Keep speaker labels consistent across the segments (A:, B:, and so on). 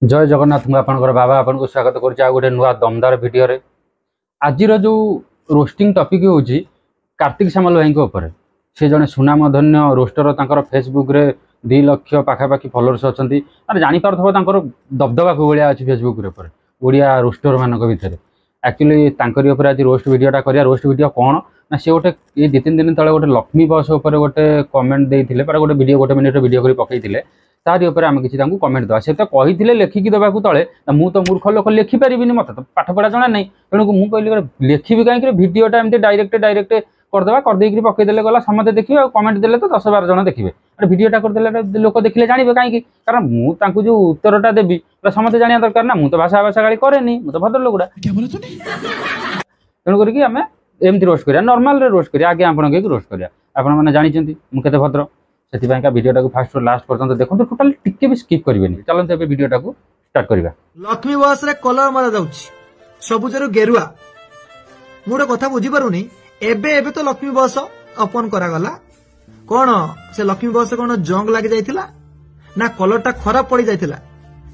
A: जय जगन्नाथ आपनकर बाबा आपन को स्वागत करुच्चे गोटे नुआ दमदार वीडियो रे। आज जो रोस्टिंग टॉपिक होची कार्तिक सामल भाई ऊपर से जड़े सुनामधन्य रोस्टर तांकर फेसबुक रे 2 लाख पाखापाखि फॉलोअर्स अच्छा अरे जापर दबदबा को भाया अच्छी फेसबुक ऊपर ओडिया रोस्टर मान भितर एक्चुअली तांकरी आज रोस्ट वीडियोटा करिया। रोस्ट वीडियो कौन ना सी गोटे ये 2-3 दिन तले गोटे लक्ष्मी बस उपर गोटे कमेंट देते गोटे वीडियो गोटे मिनिट वीडियो कर पकईले तारी उपर आम किसी कमेंट देवा से तो कही लेखिकी देवाक तले मु तो मूर्ख लोक लिखिपारि मत तो पाठ पढ़ा जना नहीं तेणु मुझे कहली लिखी कहीं वीडियोटा एमती डायरेक्ट करदे करदे पकईदे गला समझे देखिए कमेंट देले तो 10-12 जन देखिए अरे वीडियोटा करदे लोक देखिले जानवे कहीं कारण मुझे जो उत्तरटा देवी समझे जाना दरकार ना मुझे भाषा भाषा गाड़ी कैनि मुझे भद्र लोकटा तेणुक आम एमती रोस्ट करिया नॉर्मल रोस्ट करिया आगे आपण रोस्ट करिया आपण मैंने जानते मुझे भद्र से वीडियो लास्ट लास्ट पर्यटन देखो टोटाल टिके भी स्किप करेंगे। चलते ए वीडियो स्टार्ट करवा।
B: लक्ष्मी बस रे कलर मारा जाउछि सबुजर गेरुआ मोर कथा बुझी पारुनी एबे एबे तो लक्ष्मी बस ओपन करा गला कोन से लक्ष्मी बस कोन जंग लागि जाइथिला ना कलरटा खराब पड़ी जाइथिला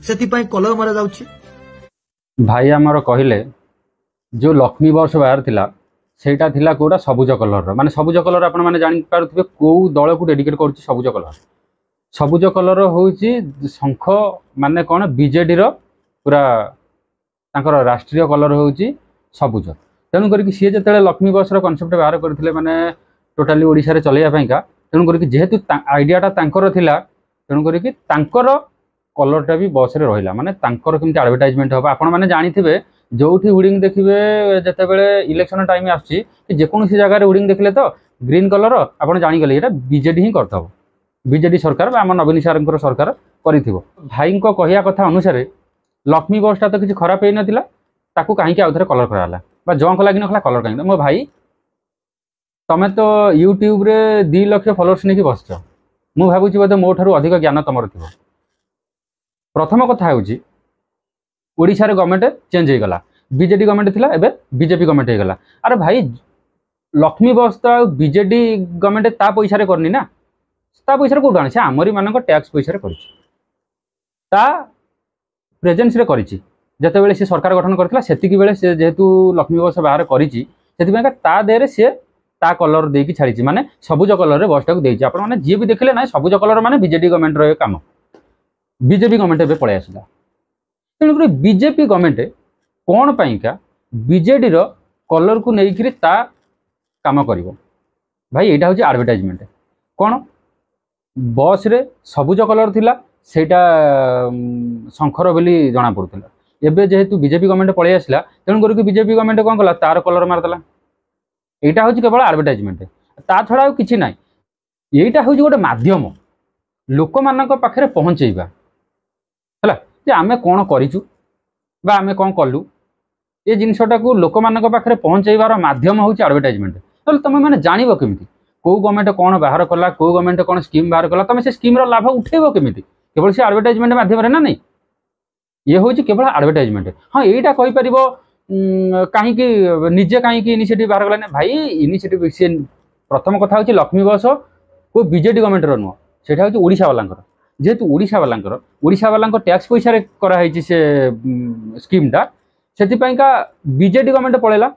B: सेति पई कलर मारा जाउछि।
A: भाई आमर कहले जो लक्ष्मी बस बाहर थिला सेटा थिला कोडा सबुज कलर माने सबुज कलर आपण माने जानि पारुथिबे को दल को डेडिकेट करूछि सबुज कलर होउछि शंख माने कोन बीजेडी रो पूरा तांकर राष्ट्रीय कलर होउछि सबुज। तेणु करिक सी जेतेले लक्ष्मी बस रो कांसेप्ट बाहर करथिले माने टोटाली ओडिसा रे चलैया पईका तेणु करिक जेहेतु आइडियाटा तांकर थिला तेणु करिक तांकर कलरटा भी बस रे रहिला माने तांकर केमति एडवर्टाइजमेंट होबा आपण माने जानिथिबे जोठी हुडिंग देखिए जितेबाला इलेक्शन टाइम आसी जेकोसी जगह हुडिंग देखले तो ग्रीन कलर आपड़ जागले ये बीजेडी ही करथब बीजेडी सरकार आम नवीन सार सरकार कर भाई कहया कथा अनुसार लक्ष्मी बसटा तो किसी खराब हो नाला ताकू कहीं आउ थे कलर कराला जंक लगी ना कलर कहीं मो भाई तुम्हें तो यूट्यूब रे 2 लाख फॉलोअर्स नहीं बसच मु भावुची बोधे मो ठारू अधिक ज्ञान तुम थी। प्रथम कथा हूँ ओडिशा रे गवर्नमेंट चेंज हो गला बीजेडी गवर्नमेंट थिला एबे बीजेपी गवर्नमेंट हो गला। अरे भाई लक्ष्मी बस तो बीजेडी गवर्नमेंट ता पैसा रे करनी ना ता पैसा कोठु आनी से आमरी मानक टैक्स पैसा रे करिछि ता प्रेजेंस रे करिछि जते बेले से सरकार गठन करथिला सेतिकी बेले से जेहेतु लक्ष्मी बस बाहर करिछि सेति बेका ता देरे से ता कलर देकी छाड़िछि माने सबुज कलर रे बसटा को देछि आपण माने जे भी देखले ना सबुज कलर माने बीजेडी गवर्नमेंट रो काम बीजेपी गवर्नमेंट एबे पळे आसिला। तेणुक बीजेपी गवर्नमेंट कौन पाइका बीजेडी रो कलर को लेकिन ता काम कर भाई यहाँ हूँ एडवर्टाइजमेंट कौन बस रे सबुज कलर थिला सेटा शंखर बोली जना पड़ूला एबे जेहेतु बीजेपी गवर्नमेंट पलि आसला तेणुक बीजेपी गवर्नमेंट कौन कला तार कलर मारदेला यहाँ हूँ केवल एडवर्टाइजमेंट ता छड़ा किसी ना यहाँ हूँ गोटे मध्यम लोक मान पाखे पहुँचेबा है जे आमे कौन करिचु बा आमे कौन कलु ये जिनसटा को लोक मान पाखे पहुँचाइबार मध्यम हूँ एडवर्टाइजमेंट तो तुम मैंने जानव केमी कौ गवर्नमेंट कौन बाहर कला कौ गवर्नमेंट कौन स्कीम बाहर कला तुम से स्कीम लाभ उठेब केमी केवल से एडवर्टाइजमेंट मध्यम ना नहीं ये हूँ केवल एडवर्टाइजमेंट। हाँ यहाँ कहीपर कहीं निजे कहीं इनिशिएटिव बाहर कला भाई इनिशिएटिव सी प्रथम कथा हूँ लक्ष्मी बस को बीजेडी गवर्नमेंट नुह से हूँ ओडिशा वाला जेहेतु ओडिशा वाला टैक्स पैसा रे कराई से स्कीमटा से बीजेडी गवर्नमेंट पलैला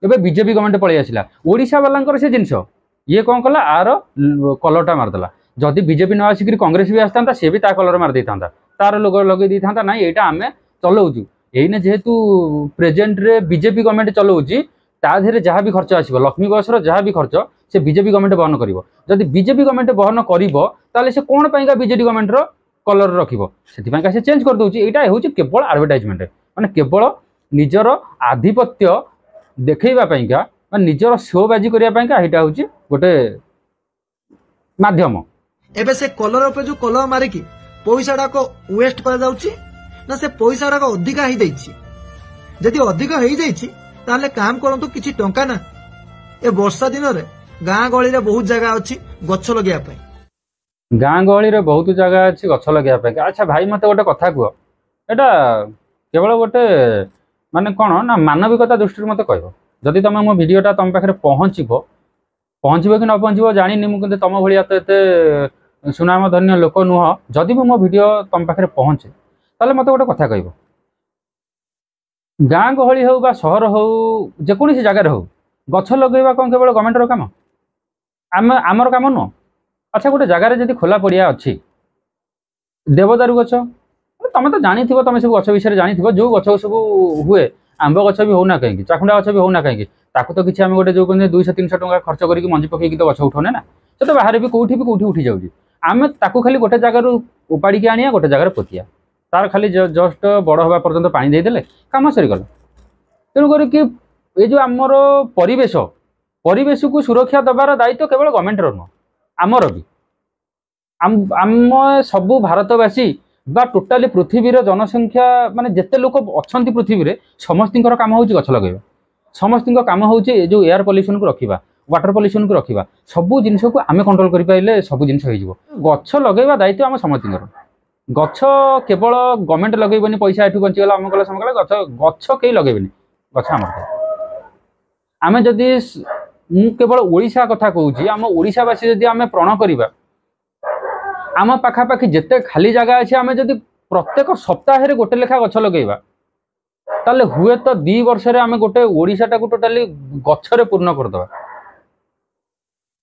A: एवं बीजेपी गवर्नमेंट पलि आसला ओडिशा वाला से जिनस ये कौन कला आर कलरटा मारदेला जदि बीजेपी न आसिक कांग्रेस भी आसता सी भी कलर मारदे था तार लोग लगे था ना यहाँ आम चलाऊँ यही जेहेतु प्रेजेंट रे बीजेपी गवर्नमेंट चलाऊँगी ताधे जहाँ भी खर्च आसो लक्ष्मी बस जहाँ भी खर्च से बीजेपी गवर्नमेंट बहन करिवो जदि बीजेपी गवर्नमेंट बहन करिवो ताले से कोन पाइका बीजेडी गवर्नमेंट रो कलर रखिवो सेति पाइका से चेंज कर दोची एटा होची केवल एडवर्टाइजमेंट माने केवल निजर आधिपत्य देखैबा पाइका माने निजर शो बाजी करिया पाइका एटा होची गोटे माध्यम।
B: एबे से कलर पे जो कलर मारे की पैसाडा को वेस्ट कर जाउची ना से पैसाडा को अधिका ही दैची जदि अधिका ही दैची ताले काम करंतु किछि टंका ना ए वर्षा दिन रे गाँ गहली रे बहुत जगह अच्छी गछ लगे
A: गाँ गहली रे बहुत जगह अच्छी गछ लगे। अच्छा भाई मत गोटे कथा कह एटा केवल गोटे माने कौन ना मानविकता दृष्टि मत कह जदि तुम मो भिडटा तुम पाखे पहुँचब कि न पहुँचब जानी मुझे तुम भाया तो ये सुनामधन्य लोक नुह जदि भी मो भिड तुम पाखे पहुँचे ताले मते गोटे कथा कहब गाँ गहली हो बा सहर हो जेकोसी जगार हो गछ लगेवा कौन केवल गवर्नमेंटर काम आमर काम नुह। अच्छा गोटे जगार जब खोला पड़िया अच्छी देवदारू गछ तुम तो जानी तुम सब गछ विषय जानी जो गछ सब हुए आंब गछ भी होना कहीं चाखुंडा गछ भी होना कहीं ताकू तो किसी आम गोटे जो 200-300 टका खर्च करके मंजी पकईकी तो गछ उठाने ना से तो बाहर भी कौटी उठी जाऊँगी आम ताकू खाली गोटे जगार उपाड़ी आनिया गोटे जगार पोतिया तार खाली जस्ट बड़ हवा पर्यंत पानी देदेले कम सरीगला। तेणुक ये जो आमर परिवेश को सुरक्षा दबार दायित्व केवल गवर्नमेंटर नुह आमर भी आम सबू भारतवासी बा टोटाली पृथ्वीर जनसंख्या माने जिते लोक अच्छा पृथ्वी समस्त काम हो गछ लगे समस्त काम हो जो एयर पल्यूशन को रखा वाटर पल्यूशन को रखा सबू जिन को आम कंट्रोल करें सब जिन गछ लगे दायित्व आम समस्त गछ केवल गवर्नमेंट लगेबनी पैसा एठू बंचीगला आम कला समकला गछ गछ कई लगेबनी गछ आम जदि मु केवल ओडिशा कथा कहूँ आम ओडिशावासी जदि आम प्रण करवा आम पाखापाखि जिते खाली जगह अच्छे आम जदि प्रत्येक सप्ताह गोटे लेखा गछ लगेबा ताले हुए तो 2 वर्ष आम गोटे ओडिशाटा को टोटाली गछरे पूर्ण करदे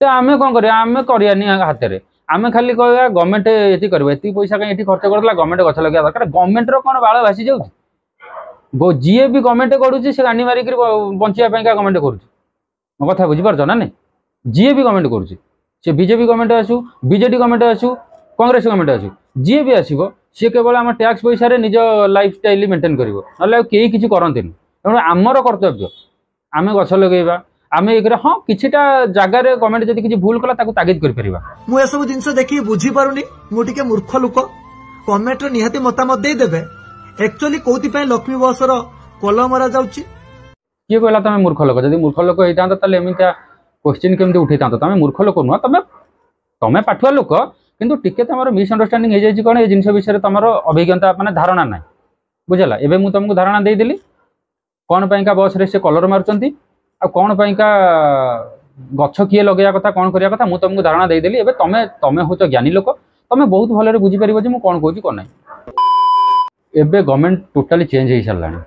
A: तो आम कौन करानी हाथ में आम खाली कह गवर्नमेंट ये कर पैसा कहीं खर्च करदेला गवर्नमेंट गछ लगे दरकार गवर्नमेंट कौन बाल भासी जाऊँ जी भी गवर्नमेंट करुच्ची से गाड़ी मारिक बचापी गवर्नमेंट करुच्ची मो कथा बुझीपार ना नहीं जी भी गवर्नमेंट करुच्ची सी बीजेपी गवर्नमेंट आसू बीजेडी गवर्नमेंट आसू कांग्रेस गवर्नमेंट आसू जी भी आसो सी केवल आम टैक्स पैसा निज लाइफ स्टाइल मेंटेन कर ना कई किसी करते तेणु आमर कर्तव्य आम गछ लगेगा आम एक हाँ किछिटा जगार गवर्नमेंट जब किसी भूल कला तागिद कर
B: मुझे सब जिन देखिए बुझी पारुनी मुझे मूर्ख लोक कमेंट निहाती मतामत देदेवे एक्चुअली कौथि लक्ष्मी बसर कल मरा जाउची
A: किए कहला तुम मूर्ख लोक जब मूर्ख लोक होता एमती क्वेश्चन केमती उठे तुम मूर्ख लोक नुह तुम पाठुआ लोक किंतु टिके तुम मिसअंडरस्टैंडिंग हो जाए कौन ये जिन विषय तुम अभिज्ञता माने धारणा ना बुझला एवं मुझे तुमको धारणा देदेली कौन पाइका बस रे से कलर मारुंच आ कौन पाइका गछ किए लगे कथा कौन करिया कथा मुझे तुमको धारणा देदेली एवं तुम तुम हूँ ज्ञानी लोक तुम बहुत भलरे बुझीपार मुझे कौन कहूँ कौन ना एवं गवर्नमेंट टोटाली चेंज हो सारा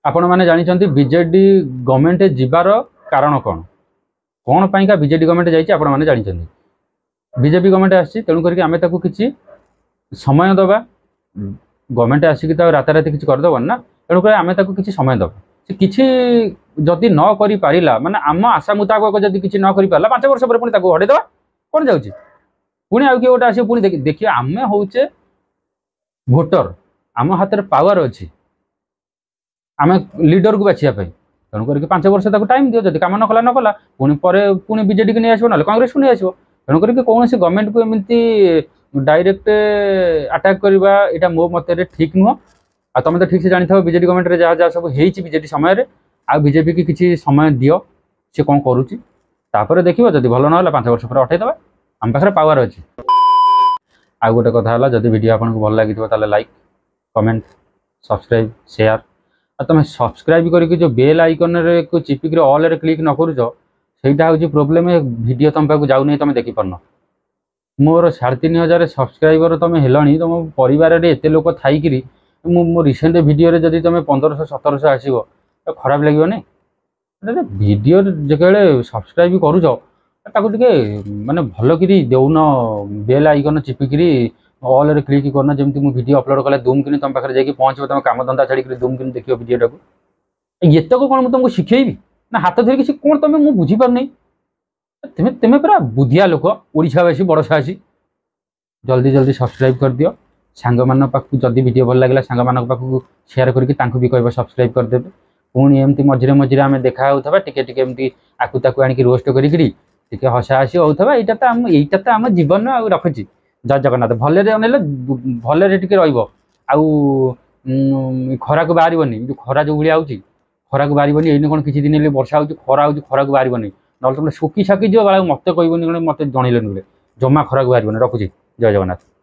A: आपण मैंने जानते बीजेडी गवर्नमेंट जीवार कारण कौन कौन पाइका बीजेडी गवर्नमेंट जाने जानते बीजेपी गवर्नमेंट आसी तेणुक आम किसी समय दबा गवर्नमेंट आसिक राताराति किसी करदेवन ना तेणुक आम किसी समय दबा किसी जदि न करि पारिला माने आम आशा मुताबक जदि किसी न करि पारला 5 वर्ष पर पुणी ताको हटेदबा कौन जाउची पुणी आउ किए गोटे आसी पुणी देखिए आम होचे भोटर आम हाथ में पावर अच्छी आम लीडर को बाछिया तेणुक 5 वर्ष तक टाइम दियो जदि काम न कला पुणी बीजेडी को नहीं आसो ना कांग्रेस को नहीं आसो तेणुक कौन गवर्नमेंट को एमती डायरेक्ट अटैक करवा यहाँ मो मत ठीक नुह आ तुम तो ठीक से जानी बीजेडी गवर्नमेंट जहाँ जहाँ सब बीजेडी समय आ बीजेपी की किसी समय दियो सी कौन करुच्ची देखिए जदि भल ना 5 वर्ष पर अठेदबा आम पाखे पावर अच्छी। आ गोटे कथा जदि वीडियो आपको भल लगी लाइक कमेंट सब्सक्राइब शेयर आ तुम सब्सक्राइब करके जो बेल आइकन रे को चिपिक ऑल रे क्लिक न करूच सेटा हूँ प्रोब्लेम वीडियो तुम पाक जाऊ नहीं तुम देखिपार मोर 3500 सब्सक्राइबर तुम हेलनी तुम परिवार एत लोक थी मो रिसेंट वीडियो रे जदि तुम 1500-1700 आसो तो खराब लगे नहीं वीडियो जो सब्सक्राइब करुच माने भल कि दौन बेल आइकन चिपिकी ऑल रे क्लिक करना जमी मुझे वीडियो अपलोड कला दुम कि तुम पाखे जाकि पहुँचो तुम काम धंदा छाड़ी दुम कि देखियो वीडियो ये तक कौन तुमको शिखेबी ना हाथ धरिकी सी कौन तुम मुझे बुझीपार नहीं तुम्हें तुम्हें पूरा बुद्धिया लोक ओडिशावासी बड़सासी जल्दी जल्दी सब्सक्राइब कर दियो सांग मान पाखु जदि वीडियो भल लगे सांग मान पाखु शेयर करके भी कह सब्सक्राइब करदेवे पुणी एमती मझे मझे आम देखा होता टिके एमती आकु ताकु आनिक रोस्ट करी हसा हसी होता यहीटा तो आम जीवन आ रखुची जय जगन्नाथ भले अनेले भले टे खरा को बाहर जो खरा जो भाई आऊँगी खरा को बाहर ये कौन किसी दिन वर्षा हो खरा हो खरा को बाहर ना तुम सुखी साकी जो मत कहनी मत जनइल जमा खरा को बाहर रखुची जय जगन्नाथ।